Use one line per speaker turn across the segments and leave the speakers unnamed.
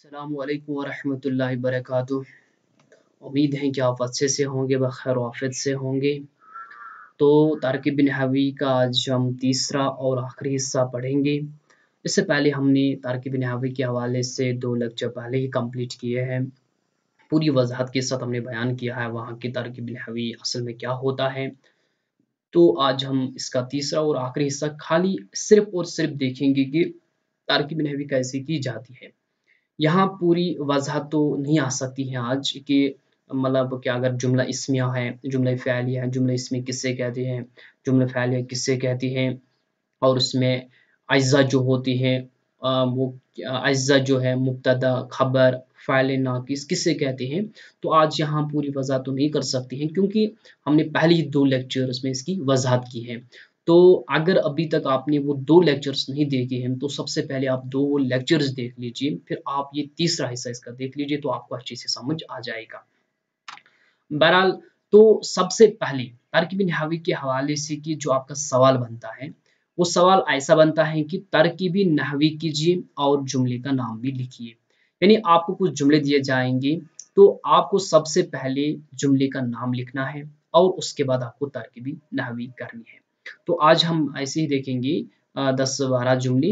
अस्सलामुअलैकुम वरहमतुल्लाहि वबरकातुह। उम्मीद है कि आप अच्छे से होंगे, बखैर आफियत से होंगे। तो तारकिब नहवी का आज हम तीसरा और आखिरी हिस्सा पढ़ेंगे। इससे पहले हमने तारकिब नहवी के हवाले से 2 लेक्चर पहले ही कंप्लीट किए हैं। पूरी वजाहत के साथ हमने बयान किया है वहाँ की तारकिब नहवी असल में क्या होता है। तो आज हम इसका तीसरा और आखिरी हिस्सा खाली सिर्फ और सिर्फ देखेंगे कि तारकिब नहवी कैसे की जाती है। यहाँ पूरी वज़ाहत तो नहीं आ सकती है आज कि मतलब कि अगर जुमला इस्मिया है, जुमला फ़ेलिया है, जुमला इस्मी किससे कहते हैं, जुमला फ़ेलिया किससे कहती हैं, और उसमें अज्ज़ा जो होती हैं वो अज्ज़ा जो है मुब्तदा, खबर, फ़ाइल नाक़िस किससे कहते हैं। तो आज यहाँ पूरी वज़ाहत तो नहीं कर सकते हैं क्योंकि हमने पहले ही 2 लेक्चर्स में इसकी वज़ाहत की है। तो अगर अभी तक आपने वो 2 लेक्चर्स नहीं देखे हैं तो सबसे पहले आप 2 लेक्चर्स देख लीजिए, फिर आप ये तीसरा हिस्सा इसका देख लीजिए तो आपको अच्छे से समझ आ जाएगा। बहरहाल तो सबसे पहले तारकिब नहवी के हवाले से कि जो आपका सवाल बनता है वो सवाल ऐसा बनता है कि तरकीब नहवी कीजिए और जुमले का नाम भी लिखिए। यानी आपको कुछ जुमले दिए जाएंगे तो आपको सबसे पहले जुमले का नाम लिखना है और उसके बाद आपको तरकीब नहवी करनी है। तो आज हम ऐसे ही देखेंगे 10-12 जुमले।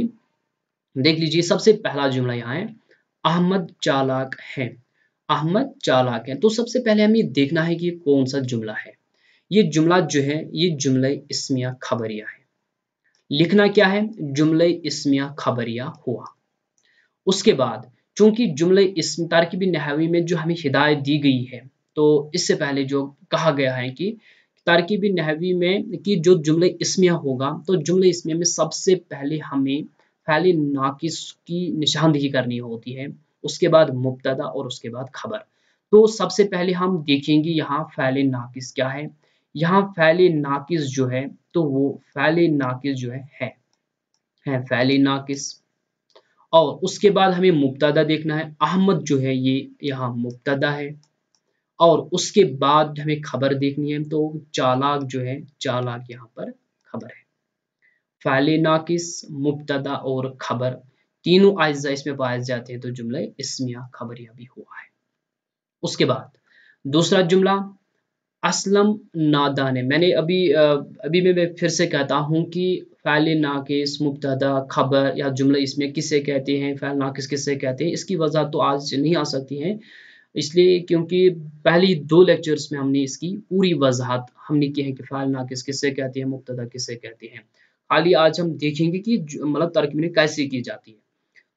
देख लीजिए सबसे पहला जुमला यहाँ है, अहमद चालाक है। अहमद चालाक है। तो सबसे पहले हमें देखना है कि ये कौन सा जुमला है। ये जुमला जो है ये जुमला इस्मिया खबरिया है। लिखना क्या है, जुमला इस्मिया खबरिया हुआ। उसके बाद चूंकि जुमला इस्म तारकिब नहवी में जो हमें हिदायत दी गई है तो इससे पहले जो कहा गया है कि तारकिब नहवी में कि जो जुमला इस्मिया होगा तो जुमला इस्मिया में सबसे पहले हमें फ़ाइल नाक़िस की निशानदेही करनी होती है, उसके बाद मुब्तदा और उसके बाद खबर। तो सबसे पहले हम देखेंगे यहाँ फ़ाइल नाक़िस क्या है। यहाँ फ़ाइल नाक़िस जो है तो वो फ़ाइल नाक़िस जो है फ़ाइल नाक़िस। और उसके बाद हमें मुब्तदा देखना है। अहमद जो है ये यहाँ मुब्तदा है और उसके बाद हमें खबर देखनी है। तो चालाक जो है, चालाक यहाँ पर खबर है। फ़ाइल नाक़िस, मुब्तदा और खबर तीनों अज्ज़ा इसमें पाए जाते हैं तो जुमला इस्मिया खबरिया भी हुआ है। उसके बाद दूसरा जुमला, असलम नादान है। मैंने अभी मैं फिर से कहता हूँ कि फ़ाइल नाक़िस, मुब्तदा, खबर या जुमला इसमें किसे कहते हैं, फ़ाइल नाक़िस किसे कहते हैं, इसकी वज़ाहत तो आज नहीं आ सकती है। इसलिए क्योंकि पहली 2 लेक्चर्स में हमने इसकी पूरी वज़ाहत हमने की है कि फ़ाइल नाक़िस किसे कहते हैं, मुब्तदा किसे कहते हैं। खाली आज हम देखेंगे कि मतलब तरकीब कैसे की जाती है।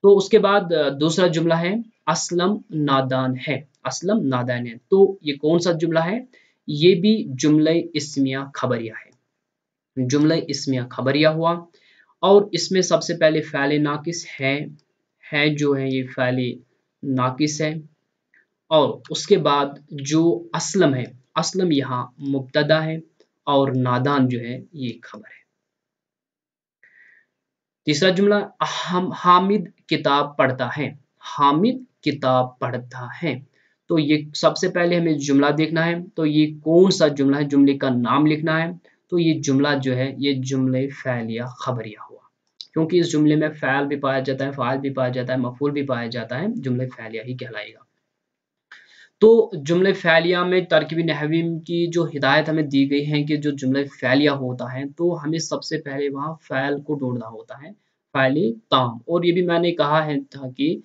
तो उसके बाद दूसरा जुमला है, असलम नादान है। असलम नादान है। तो ये कौन सा जुमला है, ये भी जुमला इस्मिया खबरिया है। जुमला इस्मिया खबरिया हुआ और इसमें सबसे पहले फ़ाइल नाक़िस है जो है ये फ़ाइल नाक़िस है और उसके बाद जो असलम है, असलम यहाँ मुब्तदा है और नादान जो है ये खबर है। तीसरा जुमला, हामिद किताब पढ़ता है। हामिद किताब पढ़ता है। तो ये सबसे पहले हमें जुमला देखना है। तो ये कौन सा जुमला है, जुमले का नाम लिखना है। तो ये जुमला जो है ये जुमले फ़ैलिया खबरिया हुआ क्योंकि इस जुमले में फ़ैल भी पाया जाता है, फ़ाइल भी पाया जाता है, मफ़ूल भी पाया जाता है, जुमले फ़ैलिया ही कहलाएगा। तो जुमले फ़ैलिया में तरकीब नहवी की जो हिदायत हमें दी गई है कि जो जुमले फ़ैलिया होता है तो हमें सबसे पहले वहाँ फ़ैल को ढूँढना होता है, फ़ाइल ताम। और ये भी मैंने कहा है था कि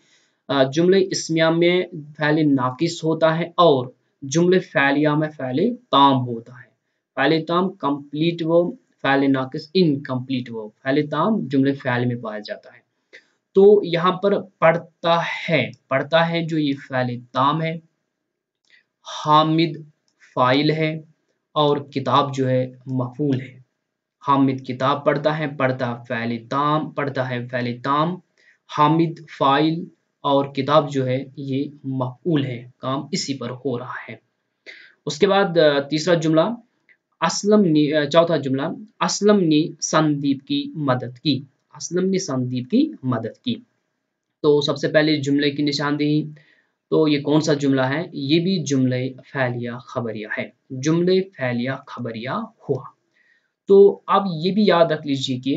जुमले इस्मिया में फ़ाइल नाक़िस होता है और जुमले फ़ैलिया में फ़ाइल ताम होता है। फ़ाइल ताम कंप्लीट वर्ब, फ़ाइल नाक़िस इनकम्प्लीट वर्ब। फ़ाइल ताम जुमले फ़ैल में पाया जाता है। तो यहाँ पर पढ़ता है जो ये फ़ाइल ताम है, हामिद फ़ाइल है और किताब जो है मफ़ूल है। हामिद किताब पढ़ता है, पढ़ता फ़ाइल ताम, पढ़ता है फ़ाइल ताम, हामिद फ़ाइल और किताब जो है ये मफ़ऊल है, काम इसी पर हो रहा है। उसके बाद तीसरा जुमला, चौथा जुमला, असलम ने संदीप की मदद की। असलम ने संदीप की मदद की। तो सबसे पहले जुमले की निशानदेही, तो ये कौन सा जुमला है, ये भी जुमले फ़ैलिया खबरिया है। जुमले फ़ैलिया खबरिया हुआ। तो आप ये भी याद रख लीजिए कि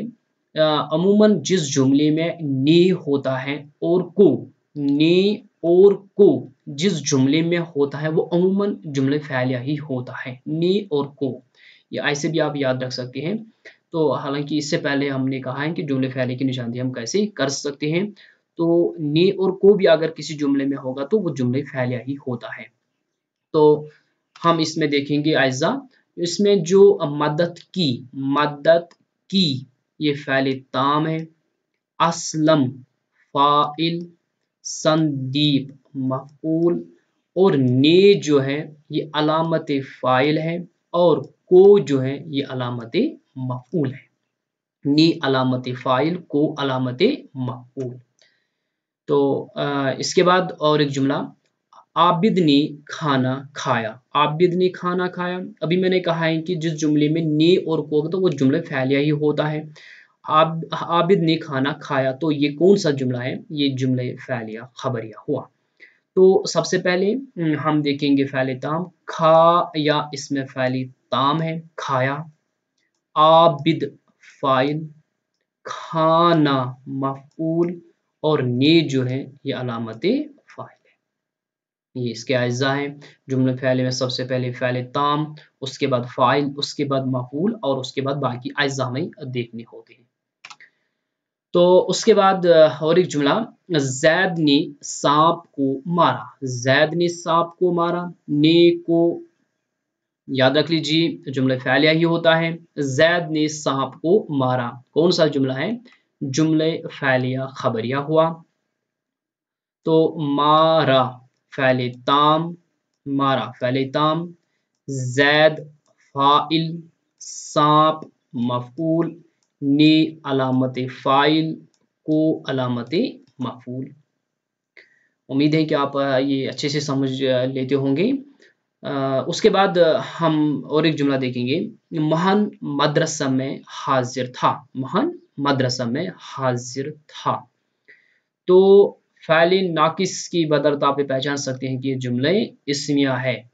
अमूमन जिस जुमले में ने होता है और को ने और को जिस जुमले में होता है वो अमूमन जुमले फ़ेलिया ही होता है। ने और को, ये ऐसे भी आप याद रख सकते हैं। तो हालांकि इससे पहले हमने कहा है कि जुमले फ़ेलिया की निशानदेही हम कैसे कर सकते हैं। तो ने और को भी अगर किसी जुमले में होगा तो वो जुमले फ़ेलिया ही होता है। तो हम इसमें देखेंगे आइज़ा, इसमें जो मदद की ये फ़ेल ताम है, असलम फ़ाइल, संदीप मफ़ऊल, और ने जो है ये अलामत फ़ाइल है, और को जो है ये अलामत मफ़ऊल है। ने अलामत फ़ाइल, को अलामत मफ़ऊल। तो इसके बाद और एक जुमला, आबिद ने खाना खाया। आबिद ने खाना खाया, अभी मैंने कहा है कि जिस जुमले में ने और को तो वो जुमले फ़ेलिया ही होता है। आबिद ने खाना खाया, तो ये कौन सा जुमला है, ये जुमले फ़ेलिया खबरिया हुआ। तो सबसे पहले हम देखेंगे फ़ेल ताम, खा या इसमें फ़ेल ताम है खाया, आबिद फ़ाइल, खाना मफ़ऊल, और ने जो है ये अलामत फ़ाइल है। ये इसके अज्जा हैं। जुमले फ़ेल में सबसे पहले फ़ेल ताम, उसके बाद फ़ाइल, उसके बाद मफ़ऊल, और उसके बाद बाकी अज्जा हमें देखने होते हैं। तो उसके बाद और एक जुमला, जैद ने सांप को मारा। जैद ने सांप को मारा, ने को याद रख लीजिए जुमला फ़ेलिया ही होता है। जैद ने सांप को मारा कौन सा जुमला है, जुमले फ़ेलिया खबरिया हुआ। तो मारा फ़ेल ताम, मारा फ़ेल ताम, जैद फ़ाइल, सांप मफ़ऊल, ने अलामत फ़ाइल, को अलामत मफ़ऊल। उम्मीद है कि आप ये अच्छे से समझ लेते होंगे। उसके बाद हम और एक जुमला देखेंगे, महन मदरसा में हाजिर था। महन मदरसा में हाजिर था। तो फ़ेल नाकिस की बदौलत आप पहचान सकते हैं कि ये जुमले इस्मिया है।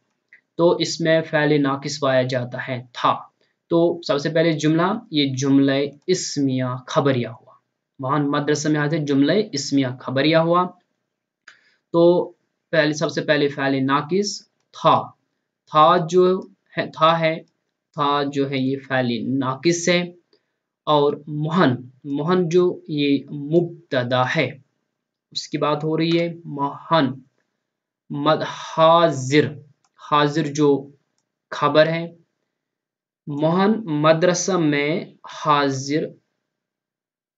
तो इसमें फ़ेल नाकिस पाया जाता है था। तो सबसे पहले जुमला, ये जुमले इस्मिया खबरिया हुआ। महन मदरसा में हाजिर जुमले इस्मिया खबरिया हुआ। तो पहले सबसे पहले फ़ेल नाकिस था जो है, था जो है ये फ़ेल नाकिस है। और महन जो ये मुब्तदा है, उसकी बात हो रही है। महन हाजिर जो खबर है। महन मदरसा में हाजिर,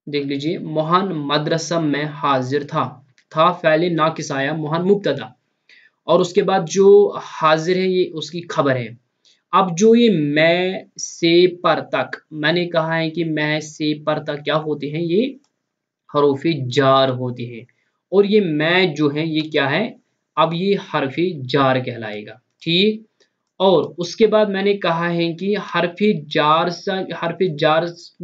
देख लीजिए महन मदरसा में हाजिर था फ़ेल नाकिस आया, महन मुब्तदा, और उसके बाद जो हाजिर है ये उसकी खबर है। अब जो ये मैं से पर तक, मैंने कहा है कि मैं से पर तक क्या होते हैं, ये हरूफ़े जार होते हैं। और ये मैं जो है ये क्या है, अब ये हरफ़े जार कहलाएगा। ठीक, और उसके बाद मैंने कहा है कि हरफ़े जार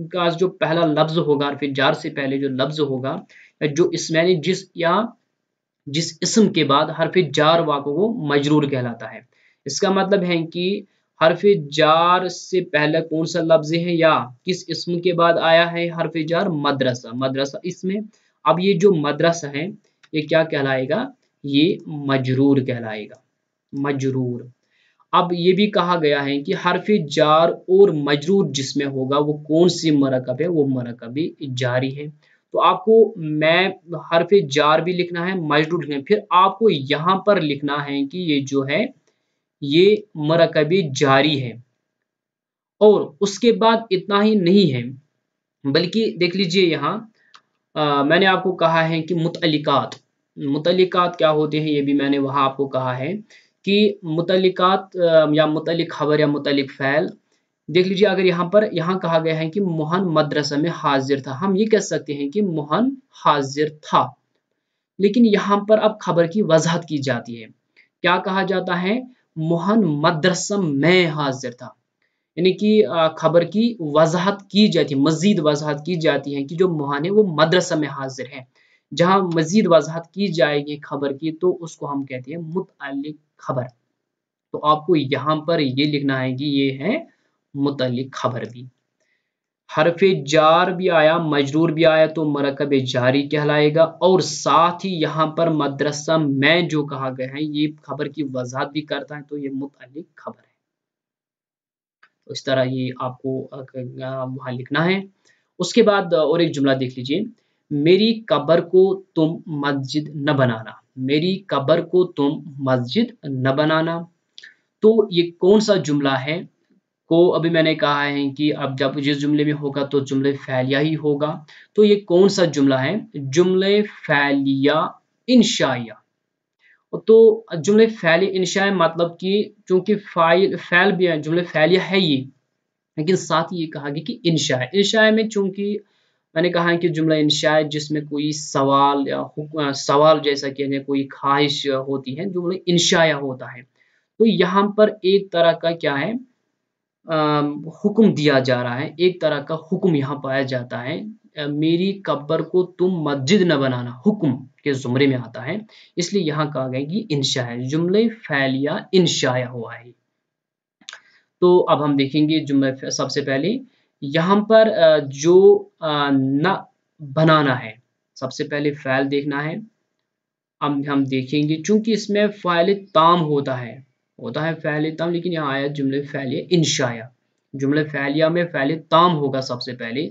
का जो पहला लफ्ज़ होगा, हरफ़े जार से पहले जो लफ्ज़ होगा, जो इसमें जिस इस्म के बाद हरफ़े जार वाक़ को मजरूर कहलाता है। इसका मतलब है कि हरफ़े जार से पहले कौन सा लफ्ज़ है या किस इस्म के बाद आया है हरफ़े जार, मदरसा इसमें। अब ये जो मदरसा है ये क्या कहलाएगा, ये मजरूर कहलाएगा, मजरूर। अब ये भी कहा गया है कि हरफ़े जार और मजरूर जिसमें होगा वो कौन सी मरकब है, वो मरकब जारी है। तो आपको मैं हरफ़े जार भी लिखना है, मजरूर लिखना है, फिर आपको यहाँ पर लिखना है कि ये जो है ये मरकब जारी है। और उसके बाद इतना ही नहीं है, बल्कि देख लीजिए यहाँ मैंने आपको कहा है कि मुतल्लिकात क्या होते हैं, ये भी मैंने वहाँ आपको कहा है कि मुतल्लिकात या मुतल्लिक खबर या मुतल्लिक फ़ैल। देख लीजिए अगर यहाँ कहा गया है कि मोहन मदरसा में हाजिर था, हम ये कह सकते हैं कि मोहन हाजिर था। लेकिन यहाँ पर अब खबर की वजाहत की जाती है, क्या कहा जाता है, मोहन मदरसा में हाजिर था, यानी कि खबर की वजाहत की जाती है, मजीद वजाहत की जाती है कि जो मोहन है वो मदरसा में हाजिर है। जहाँ मजीद वजाहत की जाएगी खबर की तो उसको हम कहते हैं मुतअल्लिक खबर। तो आपको यहाँ पर ये लिखना है कि ये है मुतअल्लिक खबर भी। حرف جار بھی آیا مجرور بھی آیا تو مرکب جاری کہلائے گا، اور ساتھ ہی یہاں پر مدرسہ میں جو کہا گیا ہے یہ خبر کی وضاحت بھی کرتا ہے تو یہ متعلق خبر ہے۔ تو اس طرح یہ آپ کو وہاں لکھنا ہے۔ اس کے بعد اور ایک جملہ دیکھ لیجئے، میری قبر کو تم مسجد نہ بنانا، میری قبر کو تم مسجد نہ بنانا۔ تو یہ کون سا جملہ ہے کو ابھی میں نے کہا ہے کہ اب جب جس جملے میں ہوگا تو جملے فعلیہ ہی ہوگا، تو یہ کون سا جملہ ہے؟ جملے فعلیہ انشائیہ۔ تو جملے فعلیہ انشائیہ مطلب کہ چونکہ فعل بھی ہے، جملے فعلیہ ہے یہ، لیکن ساتھ یہ کہا گیا کہ انشائیہ، انشائیہ میں چونکہ میں نے کہا ہے کہ جملہ انشائیہ جس میں کوئی سوال یا سوال جیسا کہ کوئی خواہش ہوتی ہے، جملہ انشائیہ ہوتا ہے۔ تو یہاں پر ایک طرح کا کیا ہے حکم دیا جا رہا ہے، ایک طرح کا حکم یہاں پایا جاتا ہے، میری قبر کو تم مسجد نہ بنانا حکم کے زمرے میں آتا ہے، اس لیے یہاں کہا گیا کہ انشائیہ، جملے فعلیہ انشائیہ ہوا ہے۔ تو اب ہم دیکھیں گے جملہ سب سے پہلے یہاں پر جو نہ بنانا ہے، سب سے پہلے فعل دیکھنا ہے۔ اب ہم دیکھیں گے چونکہ اس میں فاعل تام ہوتا ہے فعل تام، لیکن یہاں آیا جملے فعلیہ انشائیہ، جملے فعلیہ میں فعل تام ہوگا سب سے پہلے،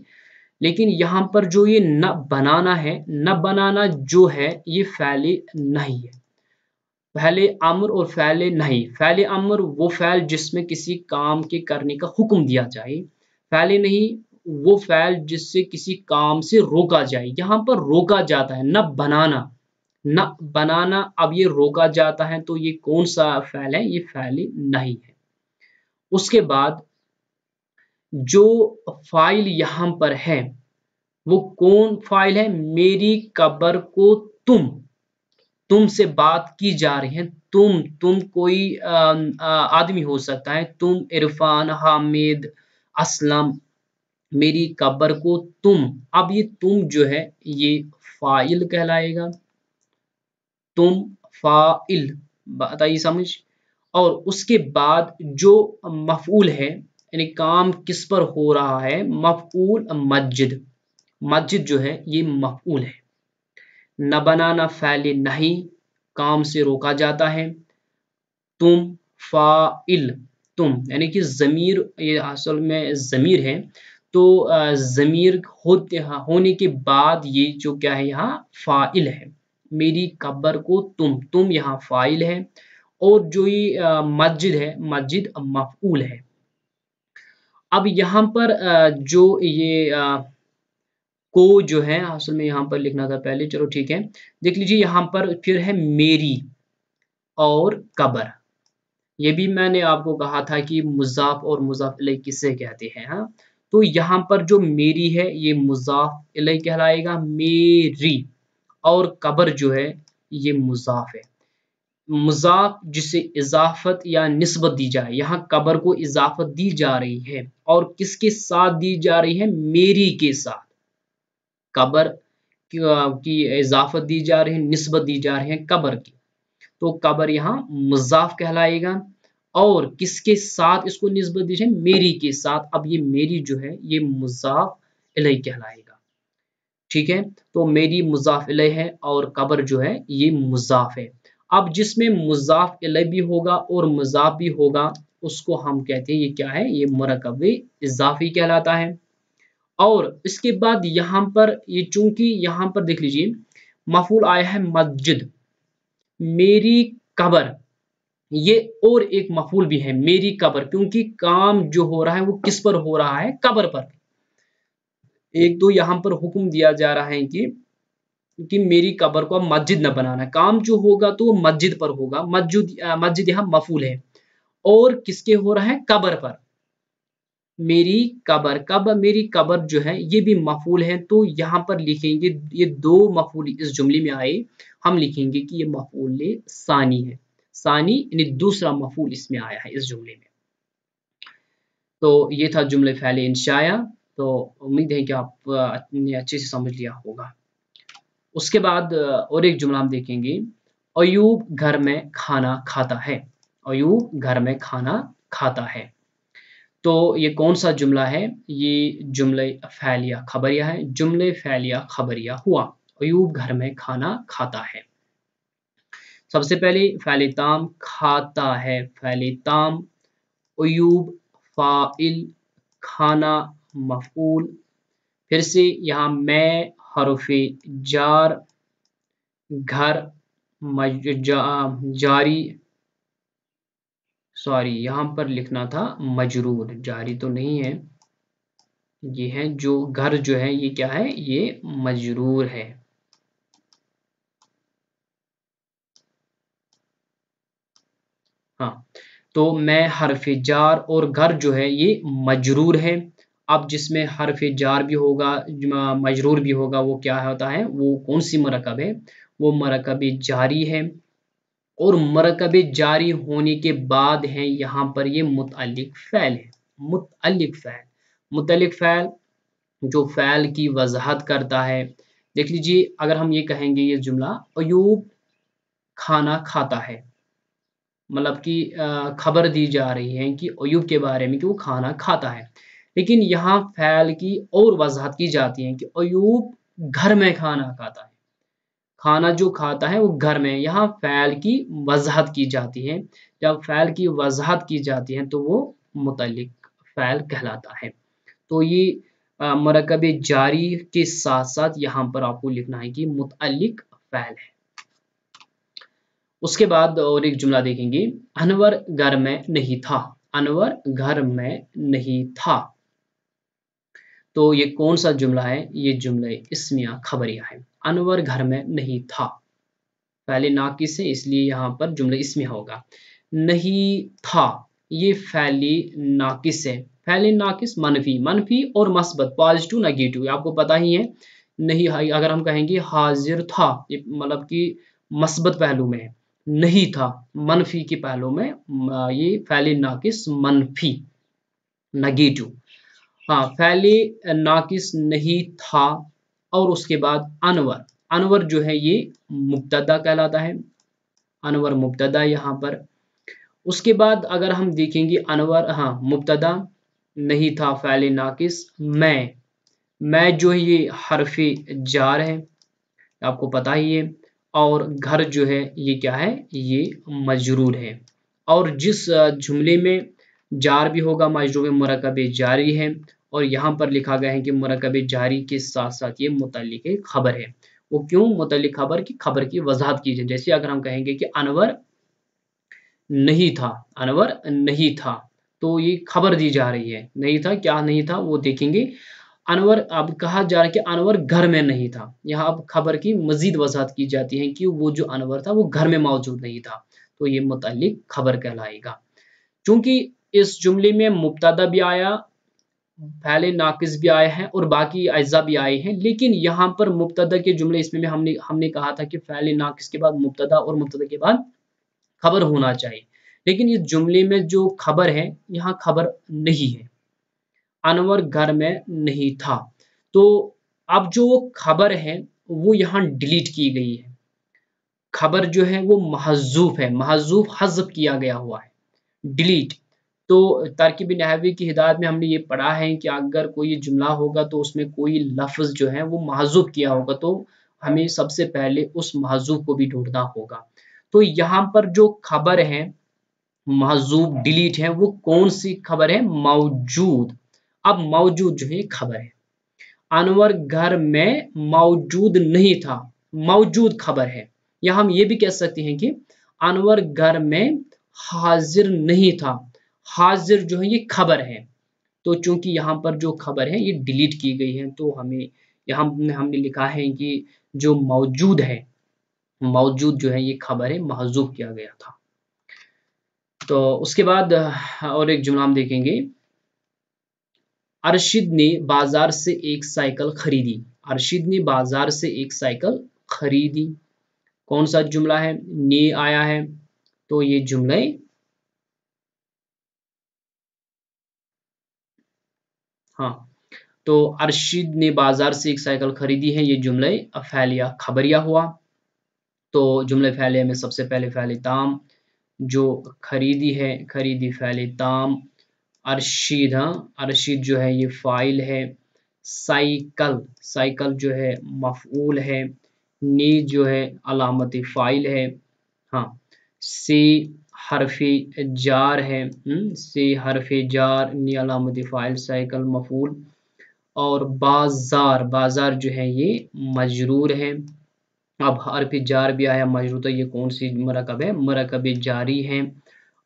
لیکن یہاں پر جو یہ نہ بنانا ہے، نہ بنانا جو ہے یہ فعل نہیں ہے۔ فعل امر اور فعل نہیں، فعل امر وہ فعل جس میں کسی کام کے کرنے کا حکم دیا جائے، فعل نہیں وہ فعل جس سے کسی کام سے روکا جائے، یہاں پر روکا جاتا ہے، نہ بنانا، نہ بنانا اب یہ روکا جاتا ہے تو یہ کون سا فعل ہے؟ یہ فعل نہیں ہے۔ اس کے بعد جو فاعل یہاں پر ہے وہ کون فاعل ہے؟ میری قبر کو تم سے بات کی جا رہی ہے، تم کوئی آدمی ہو سکتا ہے، تم عرفان، حامد، اسلم، میری قبر کو تم، اب یہ تم جو ہے یہ فاعل کہلائے گا، تم فاعل، بتائیے سمجھ۔ اور اس کے بعد جو مفعول ہے یعنی کام کس پر ہو رہا ہے، مفعول مسجد، مسجد جو ہے یہ مفعول ہے۔ نہ بنانا فعل نہیں، کام سے روکا جاتا ہے، تم فاعل، تم یعنی کہ ضمیر، یہ اصل میں ضمیر ہے تو ضمیر ہونے کے بعد یہ جو کیا ہے یہاں فاعل ہے، میری قبر کو تم یہاں فاعل ہے، اور جو یہ مسجد ہے، مسجد مفعول ہے۔ اب یہاں پر جو یہ کو جو ہے اصل میں یہاں پر لکھنا تھا پہلے، چلو ٹھیک ہے، دیکھ لیجیے یہاں پر پھر ہے میری اور قبر، یہ بھی میں نے آپ کو کہا تھا کہ مضاف اور مضاف الیہ کسے کہتے ہیں، ہاں تو یہاں پر جو میری ہے یہ مضاف الیہ کہلائے گا، میری، اور قبر جو ہے یہ مضاف ہے، مضاف جسے اضافت یا نسبت دی جائے، یہاں قبر کو اضافت دی جا رہی ہے، اور کس کے ساتھ دی جا رہی ہے؟ میری کے ساتھ، قبر کی اضافت دی جا رہی ہے، نسبت دی جا رہی ہے قبر کی، تو قبر یہاں مضاف کہلائے گا، اور کس کے ساتھ اس کو نسبت دی جائے؟ میری کے ساتھ، اب یہ میری جو ہے یہ مضاف الیہ کہلائے گا، ٹھیک ہے، تو میری مضاف الیہ ہے اور قبر جو ہے یہ مضاف ہے۔ اب جس میں مضاف الیہ بھی ہوگا اور مضاف بھی ہوگا اس کو ہم کہتے ہیں یہ کیا ہے؟ یہ مرکب اضافی کہلاتا ہے۔ اور اس کے بعد یہاں پر یہ چونکہ یہاں پر دیکھ لیجئے مفعول آیا ہے مسجد، میری قبر، یہ اور ایک مفعول بھی ہے میری قبر، کیونکہ کام جو ہو رہا ہے وہ کس پر ہو رہا ہے؟ قبر پر۔ ایک تو یہاں پر حکم دیا جا رہا ہے کہ میری قبر کو مسجد نہ بنانا، کام جو ہوگا تو وہ مسجد پر ہوگا، مسجد یہاں مفعول ہے، اور کس کے ہو رہا ہے؟ قبر پر، میری قبر، میری قبر جو ہے یہ بھی مفعول ہے، تو یہاں پر لکھیں گے یہ دو مفعول اس جملے میں آئے، ہم لکھیں گے کہ یہ مفعول ثانی ہے، ثانی یعنی دوسرا مفعول اس میں آیا ہے اس جملے میں۔ تو یہ تھا جملے فعل انشائیہ، تو امید ہے کہ آپ نے اچھے سے سمجھ لیا ہوگا۔ اس کے بعد اور ایک جملہ ہم دیکھیں گے، ایوب گھر میں کھانا کھاتا ہے، ایوب گھر میں کھانا کھاتا ہے۔ تو یہ کون سا جملہ ہے؟ یہ جملہ فعلیہ خبریہ ہے، جملے فعلیہ خبریہ ہوا ایوب گھر میں کھانا کھاتا ہے۔ سب سے پہلے فعل تام کھاتا ہے، فعل تام، ایوب فاعل، کھانا مفعول، پھر سے یہاں میں حرف جار، گھر جاری، سوری یہاں پر لکھنا تھا مجرور، جاری تو نہیں ہے، یہ ہے جو گھر جو ہے یہ کیا ہے؟ یہ مجرور ہے۔ ہاں تو میں حرف جار اور گھر جو ہے یہ مجرور ہے۔ اب جس میں حرف جار بھی ہوگا مجرور بھی ہوگا وہ کیا ہوتا ہے؟ وہ کون سی مرکب ہے؟ وہ مرکب جاری ہے، اور مرکب جاری ہونے کے بعد ہے یہاں پر یہ متعلق فعل ہے، متعلق فعل، متعلق فعل جو فعل کی وضاحت کرتا ہے۔ دیکھ لیجیے اگر ہم یہ کہیں گے یہ جملہ ایوب کھانا کھاتا ہے، مطلب کہ خبر دی جا رہی ہے کہ ایوب کے بارے میں کہ وہ کھانا کھاتا ہے، لیکن یہاں فعل کی اور وضاحت کی جاتی ہے کہ ایوب گھر میں کھانا کھاتا ہے، کھانا جو کھاتا ہے وہ گھر میں، یہاں فعل کی وضاحت کی جاتی ہے۔ جب فعل کی وضاحت کی جاتی ہے تو وہ متعلق فعل کہلاتا ہے۔ تو یہ مرکب جاری کے ساتھ ساتھ یہاں پر آپ کو لکھنا ہے کہ متعلق فعل ہے۔ اس کے بعد اور ایک جملہ دیکھیں گے، انور گھر میں نہیں تھا، انور گھر میں نہیں تھا، تو یہ کون سا جملہ ہے؟ یہ جملہ اسمیہ خبریہ ہے، انور گھر میں نہیں تھا، فعل ناقص ہے اس لیے یہاں پر جملہ اسمیہ ہوگا۔ نہیں تھا یہ فعل ناقص ہے، فعل ناقص منفی، منفی اور مثبت، پازیٹو نیگیٹو آپ کو پتہ ہی ہے۔ نہیں اگر ہم کہیں گے حاضر تھا، یہ مطلب کہ مثبت پہلو میں ہے، نہیں تھا منفی کے پہلو میں، یہ فعل ناقص منفی نیگیٹو۔ ہاں فعل ناقص نہیں تھا، اور اس کے بعد انور، انور جو ہے یہ مبتدا کہلاتا ہے، انور مبتدا یہاں پر۔ اس کے بعد اگر ہم دیکھیں گے انور، ہاں مبتدا، نہیں تھا فعل ناقص، میں جو ہے یہ حرف جار ہے آپ کو پتہ ہی ہے، اور گھر جو ہے یہ کیا ہے؟ یہ مجرور ہے، اور جس جملے میں جار بھی ہوگا مجرور مرکب جاری ہے، اور یہاں پر لکھا گیا ہے کہ مرکب جاری کے ساتھ ساتھ یہ متعلق خبر ہے۔ وہ کیوں متعلق خبر کی؟ خبر کی وضاحت کی جائے، جیسے اگر ہم کہیں گے کہ انور نہیں تھا، انور نہیں تھا، تو یہ خبر دی جا رہی ہے، نہیں تھا کیا نہیں تھا وہ دیکھیں گے۔ انور اب کہا جا رہا ہے کہ انور گھر میں نہیں تھا، یہاں اب خبر کی مزید وضاحت کی جاتی ہے کہ وہ جو انور تھا وہ گھر میں موجود نہیں تھا، تو یہ متعلق خبر کہلائے گا۔ چونکہ اس جملے میں مبتدا بھی آیا، فعل ناقص بھی آیا ہے، اور باقی اجزاء بھی آئے ہیں، لیکن یہاں پر مبتدا کے جملے اس میں ہم نے کہا تھا کہ فعل ناقص کے بعد مبتدا اور مبتدا کے بعد خبر ہونا چاہیے، لیکن اس جملے میں جو خبر ہے یہاں خبر نہیں ہے، انور گھر میں نہیں تھا، تو اب جو خبر ہے وہ یہاں ڈیلیٹ کی گئی ہے، خبر جو ہے وہ محذوف ہے، محذوف حذف کیا گیا ہوا ہے، ڈیلیٹ۔ تو ترکیب نحوی کی ہدایت میں ہم نے یہ پڑھا ہے کہ اگر کوئی جملہ ہوگا تو اس میں کوئی لفظ جو ہے وہ محذوف کیا ہوگا تو ہمیں سب سے پہلے اس محذوف کو بھی ڈھونڈنا ہوگا۔ تو یہاں پر جو خبر ہے محذوف ڈیلیٹ ہے وہ کون سی خبر ہے؟ موجود۔ اب موجود جو ہے خبر ہے، انور گھر میں موجود نہیں تھا، موجود خبر ہے، یا ہم یہ بھی کہہ سکتے ہیں کہ انور گھر میں حاضر نہیں تھا، حاضر جو ہے یہ خبر ہے، تو چونکہ یہاں پر جو خبر ہے یہ ڈیلیٹ کی گئی ہے تو ہمیں یہاں ہم نے لکھا ہے کہ جو موجود ہے، موجود جو ہے یہ خبر ہے محذوف کیا گیا تھا۔ تو اس کے بعد اور ایک جملہ ہم دیکھیں گے، ارشد نے بازار سے ایک سائیکل خریدی، ارشد نے بازار سے ایک سائیکل خریدی، کون سا جملہ ہے؟ نے آیا ہے، تو یہ جملہ ہاں تو ارشد نے بازار سے ایک سائیکل خریدی ہے، یہ جملہ فعلیہ خبریہ ہوا۔ تو جملہ فعلیہ میں سب سے پہلے فعل تام جو خریدی ہے، خریدی فعل تام، अरशीद, हाँ अरशीद जो है ये फाइल है। साइकिल, साइकिल जो है मफऊल है। नी जो है अलामती फाइल है। हाँ सी हरफी जार है। सी हरफी जार, नी अलामती फाइल, साइकिल मफऊल। और बाजार, बाजार जो है ये मजरूर है। अब हरफ जार भी आया मजरूर, तो ये कौन सी मरकब है? मरकब जारी है।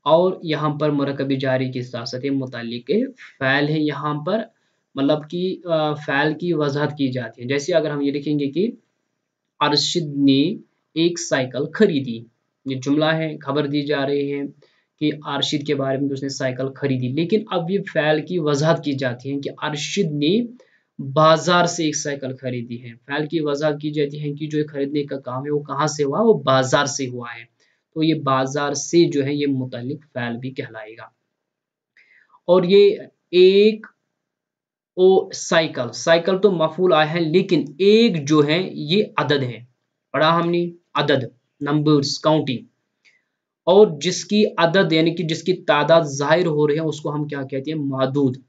और यहाँ पर मरकब जारी के साथ साथ मुतल्लिक फ़ैल है। यहाँ पर मतलब कि फ़ैल की वजाहत की जाती है। जैसे अगर हम ये लिखेंगे कि अरशद ने एक साइकिल खरीदी, ये जुमला है, खबर दी जा रही है कि अरशद के बारे में कि उसने साइकिल खरीदी। लेकिन अब ये फ़ैल की वजाहत की जाती है कि अरशद ने बाजार से एक साइकिल खरीदी है। फ़ैल की वजाहत की जाती है कि जो खरीदने का काम है वो कहाँ से हुआ? वो बाजार से हुआ है। तो ये बाजार से जो है ये मुतल्लिक फ़ैल भी कहलाएगा। और ये एक ओ साइकिल, साइकिल तो मफूल आया है, लेकिन एक जो है ये अदद है। पढ़ा हमने अदद, नंबर्स, काउंटिंग। और जिसकी अदद यानी कि जिसकी तादाद जाहिर हो रही है उसको हम क्या कहते हैं? मादूद।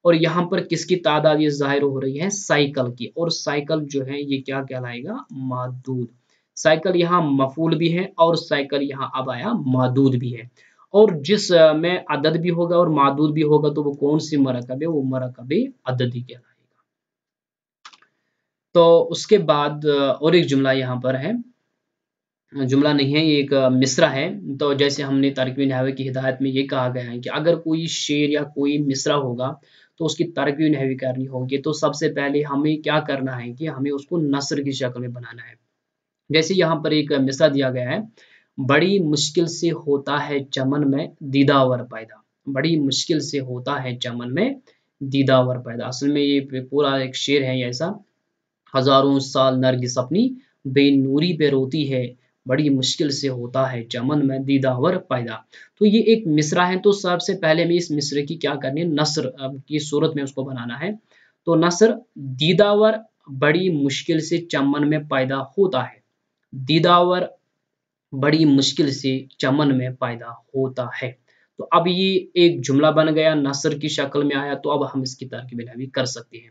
और यहाँ पर किसकी तादाद ये जाहिर हो रही है? साइकिल की। और साइकिल जो है ये क्या कहलाएगा? मादूद। साइकिल यहाँ मफूल भी है और साइकिल यहाँ अब आया मादूद भी है। और जिस में अदद भी होगा और मादूद भी होगा तो वो कौन सी मरकब है? वो मरकब अददी कहलाएगा। तो उसके बाद और एक जुमला यहाँ पर है, जुमला नहीं है ये एक मिसरा है। तो जैसे हमने तारकीब नहवी की हिदायत में ये कहा गया है कि अगर कोई शेर या कोई मिसरा होगा तो उसकी तारकीब नहवी करनी होगी, तो सबसे पहले हमें क्या करना है कि हमें उसको नस्र की शक्ल में बनाना है। जैसे यहाँ पर एक मिसरा दिया गया है, बड़ी मुश्किल से होता है चमन में दीदावर पैदा। बड़ी मुश्किल से होता है चमन में दीदावर पैदा। असल में ये पूरा एक शेर है ऐसा, हजारों साल नरगिस अपनी बेनूरी पे रोती है, बड़ी मुश्किल से होता है चमन में दीदावर पैदा। तो ये एक मिसरा है। तो सबसे पहले हमें इस मिसरे की क्या करनी है? नस्र की सूरत में उसको बनाना है। तो नस्र दीदावर बड़ी मुश्किल से चमन में पैदा होता है। दीदावर बड़ी मुश्किल से चमन में पैदा होता है। तो अब ये एक जुमला बन गया, नस्र की शक्ल में आया। तो अब हम इसकी तरकीब नहवी कर सकते हैं।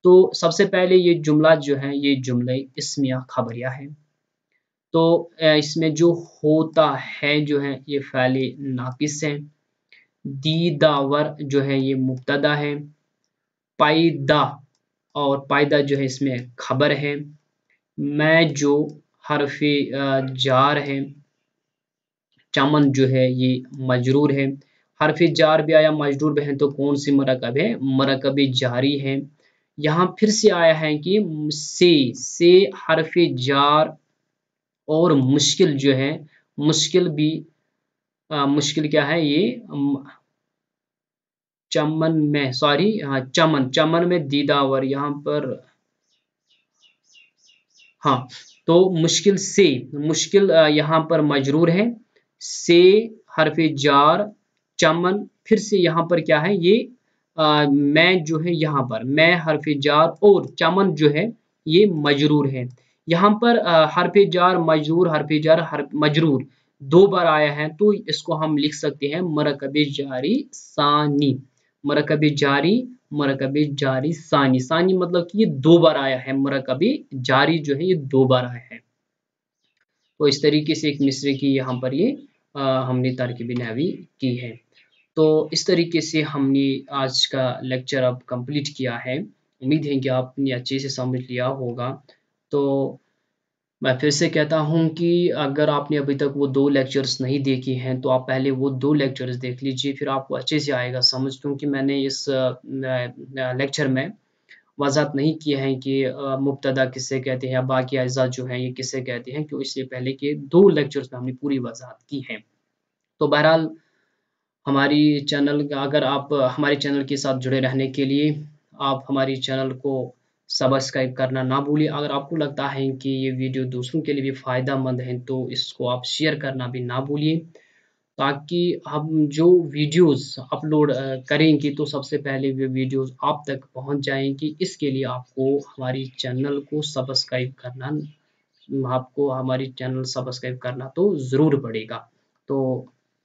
तो सबसे पहले ये जुमला जो है ये जुमले इस्मिया खबरिया है। तो इसमें जो होता है जो है ये फ़ैले नाकिस है। दीदावर जो है ये मुब्तदा है। पैदा, और पैदा जो है इसमें खबर है। मैं जो हरफे जार है। चमन जो है ये मजरूर है। हरफे जार भी आया, मजरूर भी है, तो कौन सी मरकब है? मरकब जारी है। यहाँ फिर से आया है कि से हरफे जार और मुश्किल जो है, मुश्किल भी मुश्किल क्या है? ये चमन में, सॉरी चमन, चमन में दीदावर यहाँ पर, हाँ तो मुश्किल से, मुश्किल यहाँ पर मजरूर है। से हरफे जार, चमन, फिर से यहाँ पर क्या है? ये मैं जो है यहाँ पर मैं हरफे जार और चमन जो है ये मजरूर है। यहाँ पर हरफे जार मजरूर, हरफे जार मजरूर दो बार आया है, तो इसको हम लिख सकते हैं मरकब जारी सानी। मरकब जारी, मरकब जारी सानी। सानी मतलब कि ये दो बार आया है, मरकब जारी जो है ये दो बार आया है। तो इस तरीके से एक मिसरे की यहाँ पर ये हमने तरकीब नहवी की है। तो इस तरीके से हमने आज का लेक्चर अब कंप्लीट किया है। उम्मीद है कि आपने अच्छे से समझ लिया होगा। तो मैं फिर से कहता हूँ कि अगर आपने अभी तक वो 2 लेक्चर्स नहीं देखे हैं तो आप पहले वो 2 लेक्चर्स देख लीजिए, फिर आपको अच्छे से आएगा समझ। क्योंकि मैंने इस लेक्चर में वज़ाहत नहीं किया है कि मुब्तदा किसे कहते हैं या बाकी अज़ा जो हैं ये किसे कहते हैं, क्यों इससे पहले के 2 लेक्चर्स में हमने पूरी वज़ाहत की है। तो बहरहाल हमारी चैनल, अगर आप हमारे चैनल के साथ जुड़े रहने के लिए आप हमारी चैनल को सब्सक्राइब करना ना भूलिए। अगर आपको लगता है कि ये वीडियो दूसरों के लिए भी फ़ायदेमंद है तो इसको आप शेयर करना भी ना भूलिए, ताकि हम जो वीडियोस अपलोड करेंगे तो सबसे पहले वो वीडियोस आप तक पहुंच जाएंगी। इसके लिए आपको हमारी चैनल को सब्सक्राइब करना, आपको हमारी चैनल सब्सक्राइब करना तो ज़रूर पड़ेगा। तो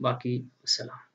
बाकी सलाम।